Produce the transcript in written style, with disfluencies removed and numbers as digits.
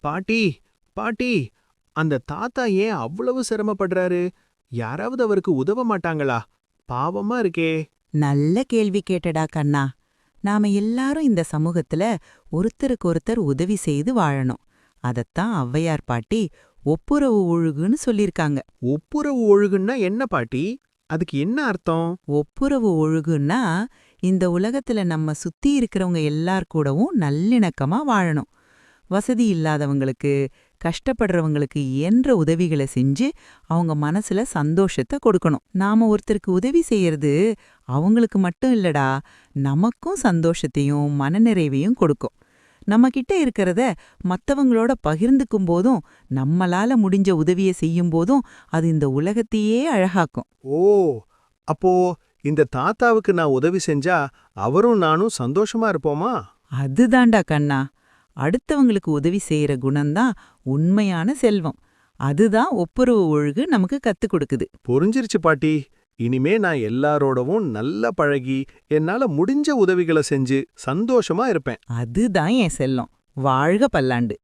பாட்டி, பாட்டி, அந்த தாத்தா ஏன் அவ்வளவு சிரமப்படுறாரு? யாராவது அவருக்கு உதவ மாட்டாங்களா? பாவமா இருக்கே. நல்ல கேள்வி கேட்டடா கண்ணா. நாம எல்லாரும் இந்த சமூகத்துல ஒருத்தருக்கு ஒருத்தர் உதவி செய்து வாழணும். அதத்தான் ஔவையார் பாட்டி ஒப்புரவு ஒழுகுன்னு சொல்லிருக்காங்க. ஒப்புரவு ஒழுகுன்னா என்ன பாட்டி? அதுக்கு என்ன அர்த்தம்? ஒப்புரவு ஒழுகுன்னா இந்த உலகத்துல நம்ம சுத்தி இருக்கிறவங்க எல்லார் கூடவும் நல்லிணக்கமா வாழணும். வசதி இல்லாதவங்களுக்கு, கஷ்டப்படுறவங்களுக்கு இயன்ற உதவிகளை செஞ்சு அவங்க மனசுல சந்தோஷத்தை கொடுக்கணும். நாம ஒருத்தருக்கு உதவி செய்யறது அவங்களுக்கு மட்டும் இல்லடா, நமக்கும் சந்தோஷத்தையும் மனநிறைவையும் கொடுக்கும். நம்ம கிட்ட இருக்கிறத மத்தவங்களோட பகிர்ந்துக்கும் போதும், நம்மளால முடிஞ்ச உதவியை செய்யும் போதும் அது இந்த உலகத்தையே அழகாக்கும். ஓ, அப்போ இந்த தாத்தாவுக்கு நான் உதவி செஞ்சா அவரும் நானும் சந்தோஷமா இருப்போமா? அதுதான்டா கண்ணா. அடுத்தவங்களுக்கு உதவி செய்யற குணம்தான் உண்மையான செல்வம். அதுதான் ஒப்புரவு ஒழுகு நமக்கு கத்துக் கொடுக்குது. புரிஞ்சிருச்சு பாட்டி. இனிமே நான் எல்லாரோடவும் நல்லா பழகி என்னால முடிஞ்ச உதவிகளை செஞ்சு சந்தோஷமா இருப்பேன். அதுதான் என் செல்லம். வாழ்க பல்லாண்டு.